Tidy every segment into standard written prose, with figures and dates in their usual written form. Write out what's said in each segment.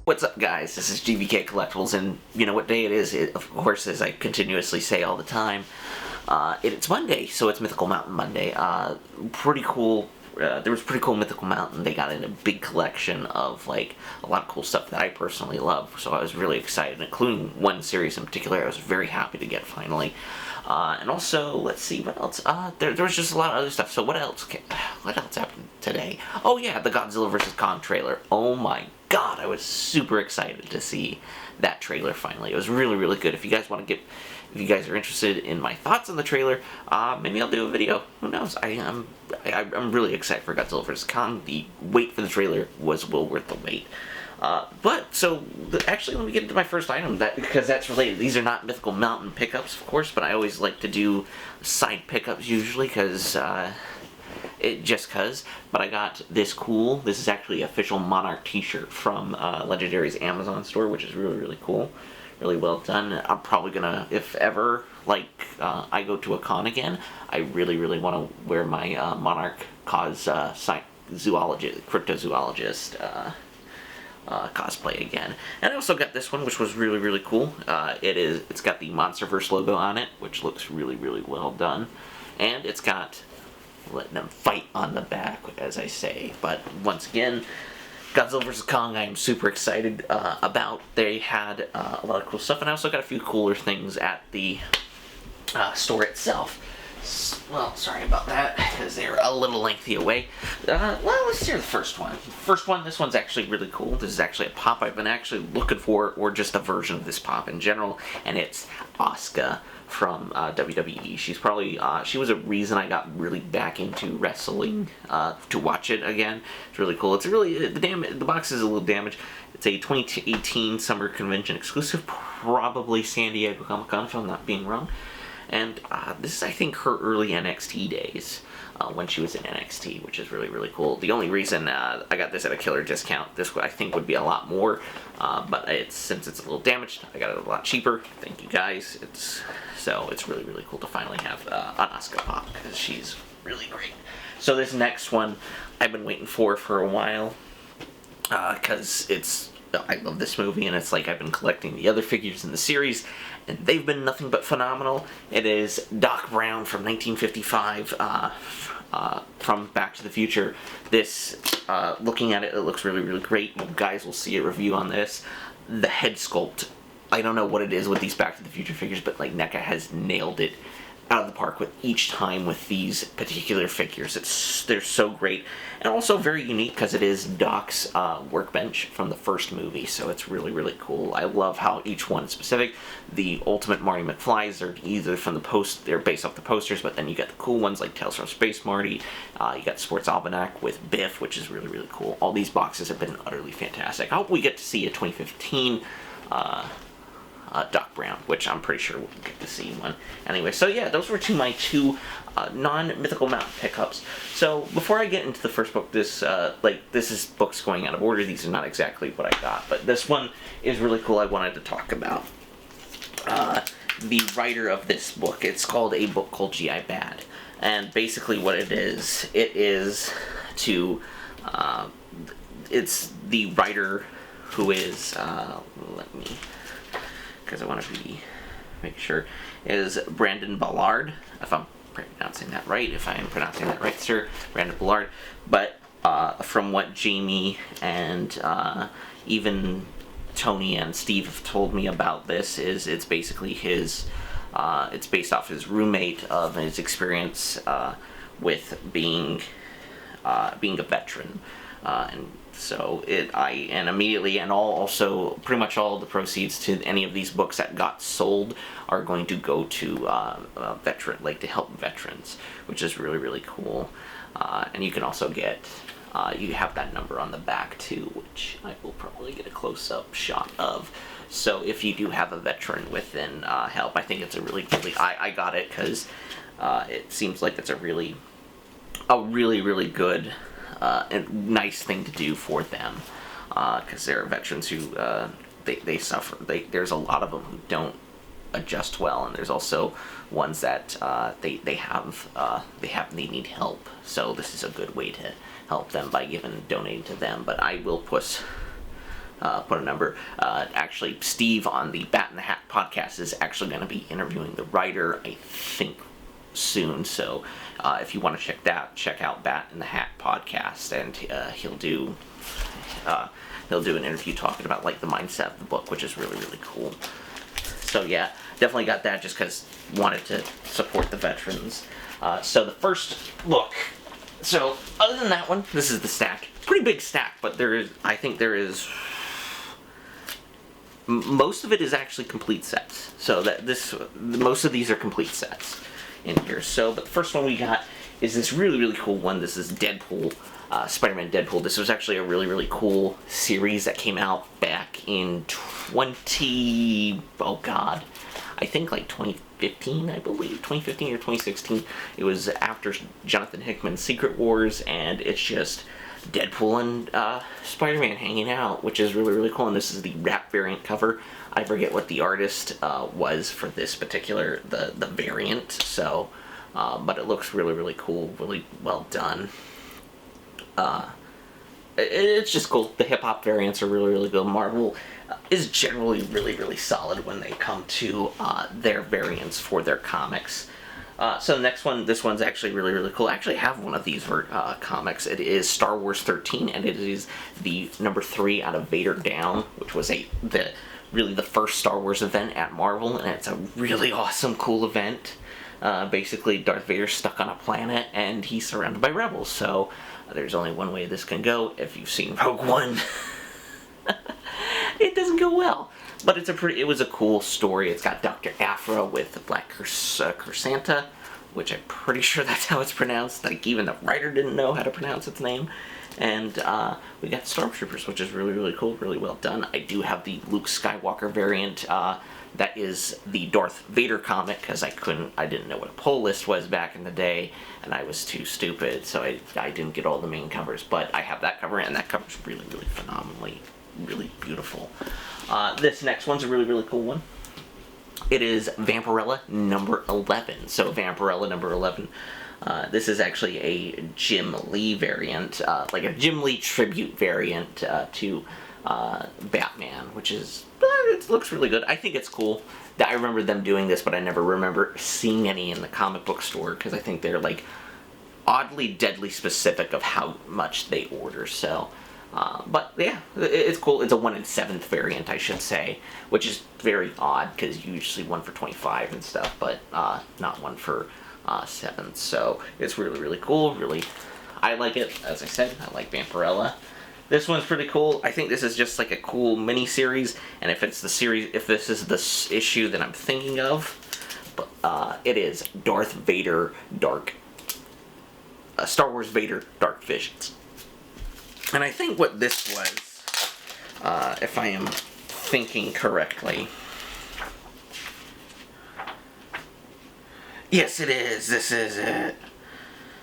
What's up, guys? This is GVKCollectibles, and you know what day it is? Of course, as I continuously say all the time, it's Monday, so it's Mythical Mountain Monday. Pretty cool. There was pretty cool Mythical Mountain. They got in a big collection of, like, a lot of cool stuff that I personally love, so I was really excited, including one series in particular I was very happy to get finally. And also, let's see, what else? There was just a lot of other stuff. So what else happened today? Oh yeah, the Godzilla vs. Kong trailer. Oh my god, I was super excited to see that trailer finally. It was really, really good. If you guys want to if you guys are interested in my thoughts on the trailer, maybe I'll do a video. Who knows? I'm really excited for Godzilla vs. Kong. The wait for the trailer was well worth the wait. Actually, let me get into my first item, because that's related. These are not Mythical Mountain pickups, of course, but I always like to do side pickups usually, but I got this is actually an official Monarch t-shirt from Legendary's Amazon store, which is really, really cool. Really well done. I'm probably gonna, if ever, I go to a con again, I really, really want to wear my Monarch cryptozoologist cosplay again. And I also got this one, which was really, really cool. It's got the Monsterverse logo on it, which looks really, really well done. And it's got letting them fight on the back, as I say. But once again, Godzilla vs. Kong, I am super excited about. They had a lot of cool stuff, and I also got a few cooler things at the store itself. Well, sorry about that, because they're a little lengthy away. Well, let's hear the first one. This one's actually really cool. This is actually a pop I've been actually looking for, or just a version of this pop in general, and it's Asuka from WWE. She was a reason I got really back into wrestling, to watch it again. It's really cool. It's really, the box is a little damaged. It's a 2018 Summer Convention exclusive, probably San Diego Comic-Con, if I'm not being wrong. And this is, I think, her early NXT days, when she was in NXT, which is really, really cool. The only reason I got this at a killer discount, this I think would be a lot more, but since it's a little damaged, I got it a lot cheaper. Thank you guys. So it's really, really cool to finally have an Asuka pop, because she's really great. So this next one I've been waiting for a while, because I love this movie, and it's like I've been collecting the other figures in the series, and they've been nothing but phenomenal. It is Doc Brown from 1955, from Back to the Future. This, looking at it, it looks really, really great. You guys will see a review on this. The head sculpt, I don't know what it is with these Back to the Future figures, but like NECA has nailed it out of the park with each time with these particular figures. They're so great, and also very unique because it is Doc's workbench from the first movie, so it's really, really cool. I love how each one is specific. The Ultimate Marty McFlys are either from they're based off the posters, but then you got the cool ones like Tales from Space Marty. You got Sports Almanac with Biff, which is really, really cool. All these boxes have been utterly fantastic. I hope we get to see a 2015 Doc Brown, which I'm pretty sure we'll get to see one. Anyway, so yeah, those were my two non-Mythical Mountain pickups. So before I get into the first book, this is books going out of order. These are not exactly what I got, but this one is really cool. I wanted to talk about the writer of this book. It's called A Book Called G.I. Bad, and basically what it is it's the writer who is because I want to make sure, is Brandon Ballard, if I'm pronouncing that right. If I am pronouncing that right, sir, Brandon Ballard. But from what Jamie and even Tony and Steve have told me about this, it's basically it's based off his roommate of his experience with being a veteran, and so immediately, and also pretty much all the proceeds to any of these books that got sold are going to go to to help veterans, which is really, really cool. And you can also get, you have that number on the back too, which I will probably get a close-up shot of. So if you do have a veteran within help, I think it's a really, really, I got it because it seems like it's a really, really good and nice thing to do for them, because there are veterans who they suffer. There's a lot of them who don't adjust well, and there's also ones that they need help. So this is a good way to help them by donating to them. But I will put a number. Actually, Steve on the Bat in the Hat podcast is actually going to be interviewing the writer, I think, soon. So if you want to check out Bat in the Hat podcast, and he'll do an interview talking about like the mindset of the book, which is really, really cool. So yeah, definitely got that just because wanted to support the veterans. So the first look. So other than that one, this is the stack. Pretty big stack, but I think there is. Most of it is actually complete sets. So most of these are complete sets in here. So, but the first one we got is this really, really cool one. This is Deadpool, Spider-Man Deadpool. This was actually a really, really cool series that came out back in I think like 2015, I believe. 2015 or 2016. It was after Jonathan Hickman's Secret Wars, and it's just Deadpool and Spider-Man hanging out, which is really, really cool. And this is the wrap variant cover. I forget what the artist was for this particular, the variant, so, but it looks really, really cool, really well done. It's just cool. The hip-hop variants are really, really good. Marvel is generally really, really solid when they come to their variants for their comics. So the next one, this one's actually really, really cool. I actually have one of these comics. It is Star Wars 13, and it is the number 3 out of Vader Down, which was really the first Star Wars event at Marvel, and it's a really awesome, cool event. Basically, Darth Vader's stuck on a planet, and he's surrounded by rebels, so there's only one way this can go. If you've seen Rogue One, it doesn't go well. But it was a cool story. It's got Dr. Aphra with the Black Cursanta, which I'm pretty sure that's how it's pronounced. Like, even the writer didn't know how to pronounce its name. And we got Stormtroopers, which is really, really cool, really well done. I do have the Luke Skywalker variant. That is the Darth Vader comic, because I didn't know what a pull list was back in the day, and I was too stupid, so I didn't get all the main covers. But I have that cover, and that cover's really, really phenomenally, really beautiful. This next one's a really, really cool one. It is Vampirella number 11. So Vampirella number 11. This is actually a Jim Lee variant, like a Jim Lee tribute variant to Batman, which is, it looks really good. I think it's cool. I remember them doing this, but I never remember seeing any in the comic book store, because I think they're like oddly, deadly specific of how much they order. So, but yeah, it's cool. It's a 1 in 7th variant, I should say, which is very odd, because usually 1 for 25 and stuff, but not 1 for 7th. So it's really, really cool. Really, I like it. As I said, I like Vampirella. This one's pretty cool. I think this is just like a cool mini-series, and if it's the series, if this is the issue that I'm thinking of, it is Darth Vader Star Wars Vader Dark Visions. And I think what this was, if I am thinking correctly, yes, it is. This is it.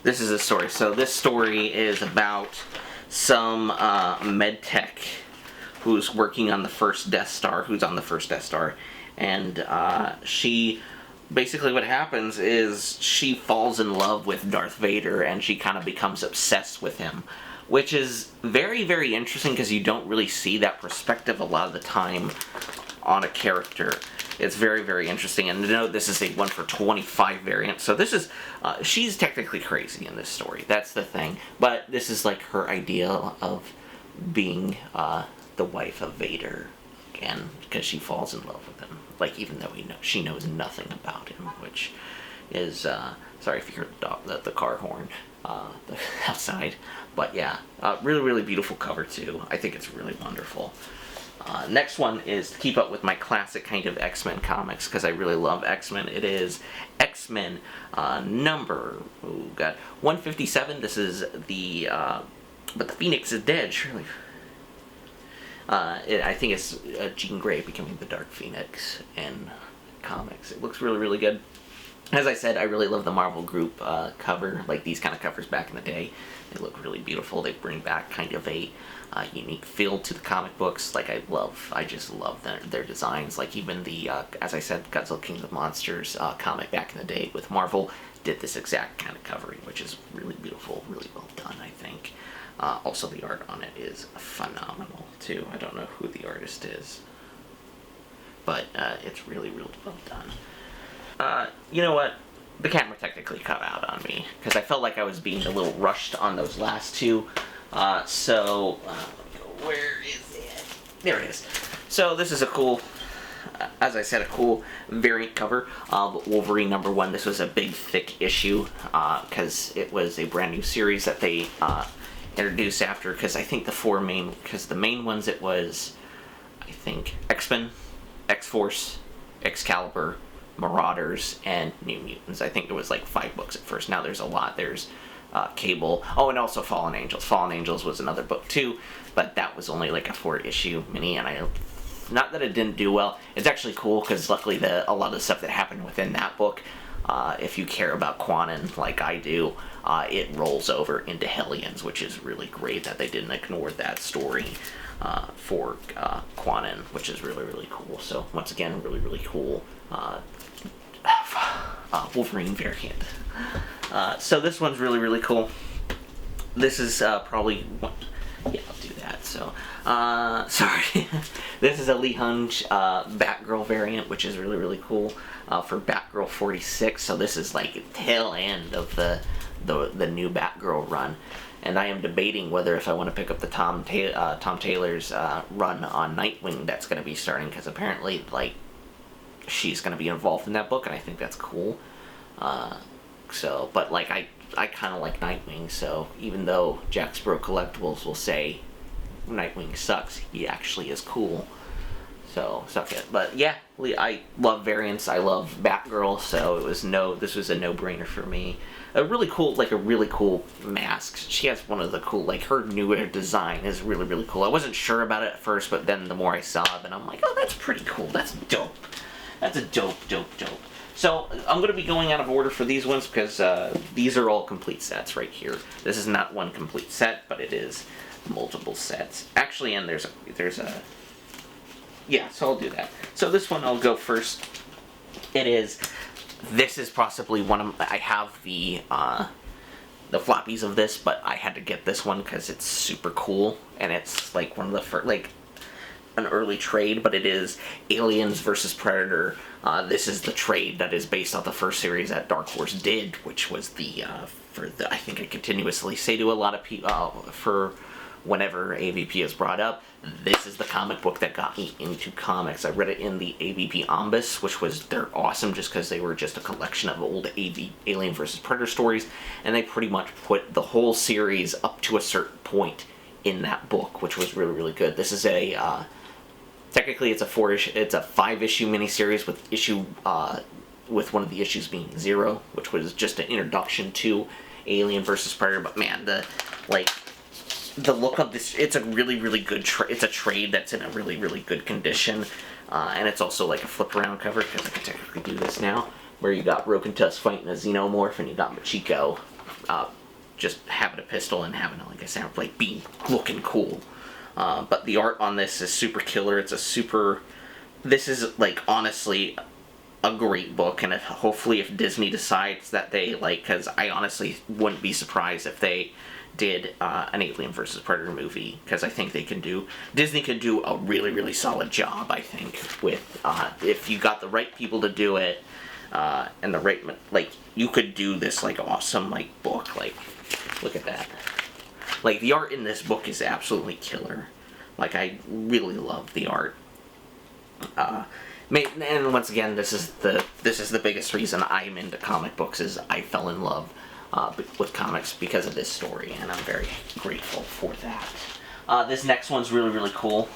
This is a story. So this story is about some med tech who's working on the first Death Star, and she, basically what happens is she falls in love with Darth Vader, and she kind of becomes obsessed with him, which is very, very interesting, because you don't really see that perspective a lot of the time on a character. It's very, very interesting. And to note, this is a 1 for 25 variant. So this is, she's technically crazy in this story. That's the thing. But this is like her ideal of being the wife of Vader. Again, because she falls in love with him. Like, even though she knows nothing about him, which is, sorry if you heard the car horn outside. But yeah, really, really beautiful cover too. I think it's really wonderful. Next one is to keep up with my classic kind of X-Men comics, because I really love X-Men. It is X-Men number 157. This is the but the Phoenix is dead, surely. I think it's Jean Grey becoming the Dark Phoenix in comics. It looks really, really good. As I said, I really love the Marvel Group cover, like these kind of covers back in the day. They look really beautiful. They bring back kind of a unique feel to the comic books. Like, I just love their designs. Like, even the, as I said, Godzilla King of Monsters comic back in the day with Marvel did this exact kind of covering, which is really beautiful, really well done, I think. Also, the art on it is phenomenal, too. I don't know who the artist is, but it's really, really well done. You know what? The camera technically cut out on me, because I felt like I was being a little rushed on those last two. Where is it? There it is. So this is a cool, as I said, a cool variant cover of Wolverine #1. This was a big, thick issue, because it was a brand new series that they introduced after, because I think the main ones, it was, I think, X-Men, X-Force, Excalibur, Marauders, and New Mutants. I think there was like 5 books at first. Now there's a lot. There's Cable. Oh, and also Fallen Angels. Fallen Angels was another book too, but that was only like a 4-issue mini, and not that it didn't do well. It's actually cool, because luckily a lot of the stuff that happened within that book, if you care about Quanon like I do, it rolls over into Hellions, which is really great that they didn't ignore that story for Quanon, which is really, really cool. So once again, really, really cool Wolverine variant. So this one's really, really cool. This is probably one. Yeah, I'll do that. So, sorry. This is a Lee Hunch Batgirl variant, which is really, really cool for Batgirl 46. So this is like tail end of the new Batgirl run. And I am debating whether if I want to pick up the Tom Taylor's run on Nightwing that's going to be starting, because apparently, like, she's going to be involved in that book, and I think that's cool. But like, I kind of like Nightwing, so even though GVKCollectibles will say Nightwing sucks, he actually is cool. So, suck it. But yeah, I love variants. I love Batgirl, so this was a no-brainer for me. A really cool mask. She has one of the cool, like, her newer design is really, really cool. I wasn't sure about it at first, but then the more I saw it, then I'm like, oh, that's pretty cool. That's dope. That's a dope. So, I'm going to be going out of order for these ones, because these are all complete sets right here. This is not one complete set, but it is multiple sets. Actually, and there's a... Yeah, so I'll do that. So this one I'll go first. This is possibly one of... I have the floppies of this, but I had to get this one because it's super cool, and it's like one of the first... like, an early trade, but it is Aliens versus Predator. This is the trade that is based on the first series that Dark Horse did, which was I think I continuously say to a lot of people, for whenever AVP is brought up, this is the comic book that got me into comics. I read it in the AVP Omnibus, they're awesome just because they were just a collection of old Alien vs. Predator stories, and they pretty much put the whole series up to a certain point in that book, which was really, really good. This is technically it's a 5-issue miniseries with one of the issues being 0, which was just an introduction to Alien vs. Predator. But man, the look of this, it's a really, really good it's a trade that's in a really, really good condition, and it's also like a flip around cover, because I can technically do this now, where you got Broken Tusk fighting a Xenomorph, and you got Machiko just having a pistol and having, like I said, like being looking cool. But the art on this is super killer. This is like honestly a great book, and hopefully if Disney decides that they because I honestly wouldn't be surprised if they did an Alien vs. Predator movie, because I think Disney could do a really, really solid job, I think, with if you got the right people to do it, and the right, you could do this awesome book. Look at that. The art in this book is absolutely killer. I really love the art. And once again, this is the biggest reason I'm into comic books, is I fell in love with comics because of this story, and I'm very grateful for that. This next one's really, really cool.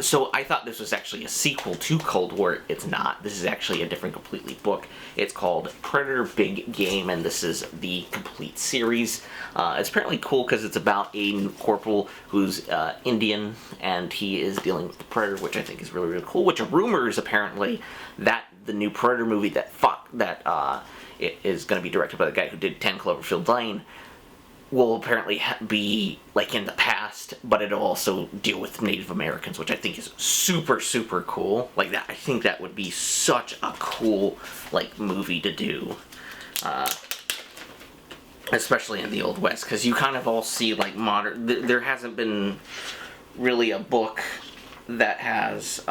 So I thought this was actually a sequel to Cold War. It's not. This is actually a different completely book. It's called Predator Big Game, and this is the complete series. It's apparently cool because it's about a corporal who's Indian, and he is dealing with the Predator, which I think is really, really cool. Which a rumor is apparently that the new Predator movie it is going to be directed by the guy who did 10 Cloverfield Lane will apparently be in the past, but it'll also deal with Native Americans, which I think is super, super cool. I think that would be such a cool movie to do. especially in the Old West, because you kind of all see like modern. There hasn't been really a book that has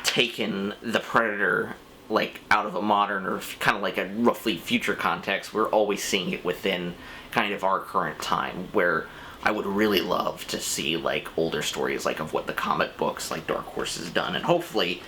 taken the Predator like out of a modern or kind of like a roughly future context. We're always seeing it within kind of our current time, where I would really love to see like older stories like of what the comic books like Dark Horse has done, and hopefully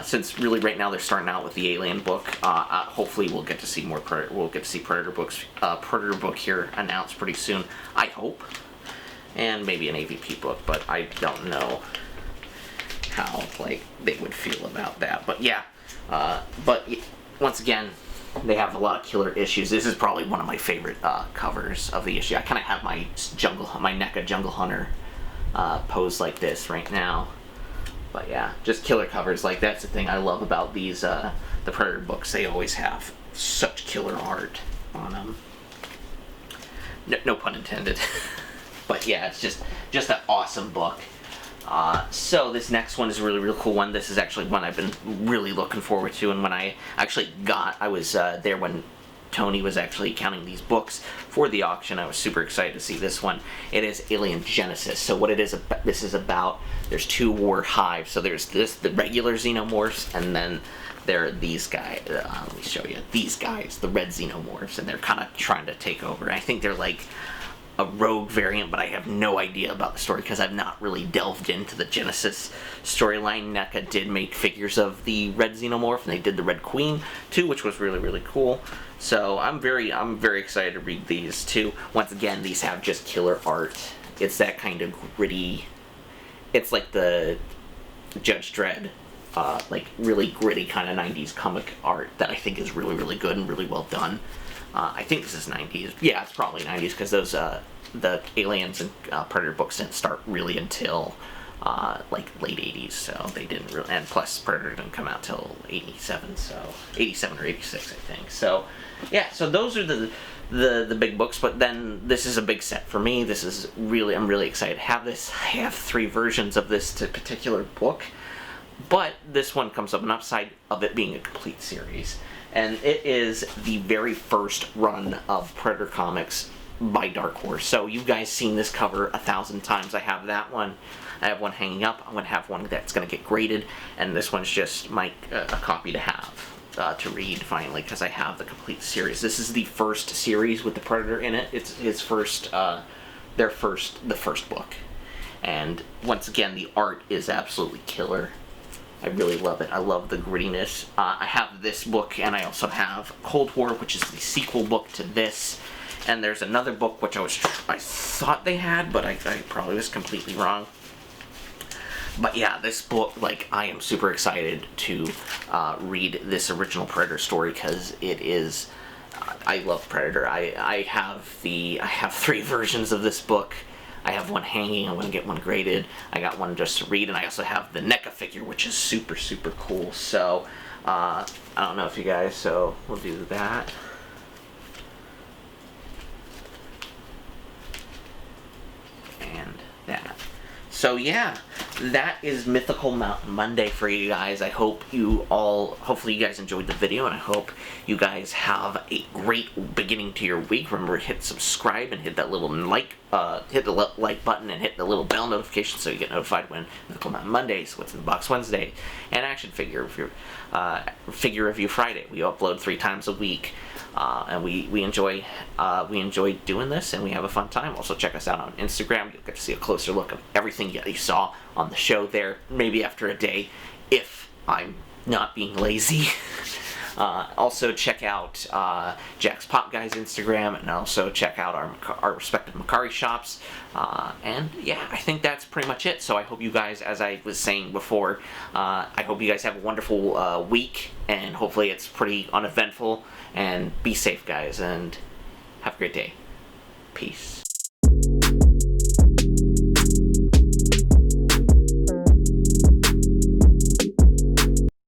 since really right now they're starting out with the Alien book, hopefully we'll get to see more we'll get to see Predator books, Predator book here announced pretty soon, I hope, and maybe an AVP book, but I don't know how like they would feel about that. But yeah, but once again, they have a lot of killer issues. This is probably one of my favorite covers of the issue. I kind of have my NECA Jungle Hunter pose like this right now. But yeah, just killer covers. Like, that's the thing I love about these the Predator books. They always have such killer art on them. No pun intended. But yeah, it's just an awesome book. So this next one is a really cool one. This is actually one I've been really looking forward to, and when I was there when Tony was actually counting these books for the auction. I was super excited to see this one. It is Alien Genesis. So what it is, this is about, there's two war hives. So there's the regular xenomorphs, and then there are these guys. Let me show you. These guys, the red xenomorphs, and they're kind of trying to take over. I think they're like a rogue variant, but I have no idea about the story because I've not really delved into the Genesis storyline. NECA did make figures of the red xenomorph, and they did the Red Queen too, which was really cool. So I'm very excited to read these too. Once again, these have just killer art. It's that kind of gritty. It's like the Judge Dredd, like really gritty kind of 90s comic art that I think is really good and really well done. I think this is 90s. Yeah, it's probably 90s because those the Aliens and Predator books didn't start really until like late 80s, so they didn't really. And plus, Predator didn't come out till 87, so 87 or 86, I think. So yeah, so those are the big books. But then this is a big set for me. This is really, I'm really excited to have this. I have 3 versions of this particular book, but this one comes up an upside of it being a complete series. And it is the very first run of Predator comics by Dark Horse. So you guys seen this cover 1,000 times. I have that one. I have one hanging up. I'm going to have one that's going to get graded. And this one's just a copy to have, to read finally, because I have the complete series. This is the first series with the Predator in it. It's his first, the first book. And once again, the art is absolutely killer. I really love it. I love the grittiness. I have this book, and I also have Cold War, which is the sequel book to this. And there's another book which I thought they had, but I probably was completely wrong. But yeah, this book, like, I am super excited to read this original Predator story because it is. I love Predator. I have 3 versions of this book. I have one hanging. I'm going to get one graded. I got one just to read, and I also have the NECA figure, which is super cool. So, I don't know if you guys, so we'll do that. And that. So yeah, that is Mythical Mountain Monday for you guys. I hope hopefully you guys enjoyed the video, and I hope you guys have a great beginning to your week. Remember, hit subscribe and hit that little like button, and hit the little bell notification so you get notified when Mythical Mountain Mondays, What's in the Box Wednesday, and Action Figure Review Friday. We upload 3 times a week. And we enjoy doing this, and we have a fun time. Also, check us out on Instagram. You'll get to see a closer look of everything you saw on the show there, maybe after a day, if I'm not being lazy. Also, check out Jack's Pop Guy's Instagram, and also check out our respective Mercari shops. And yeah, I think that's pretty much it. So I hope you guys, as I was saying before, I hope you guys have a wonderful week, and hopefully it's pretty uneventful. And be safe, guys, and have a great day. Peace.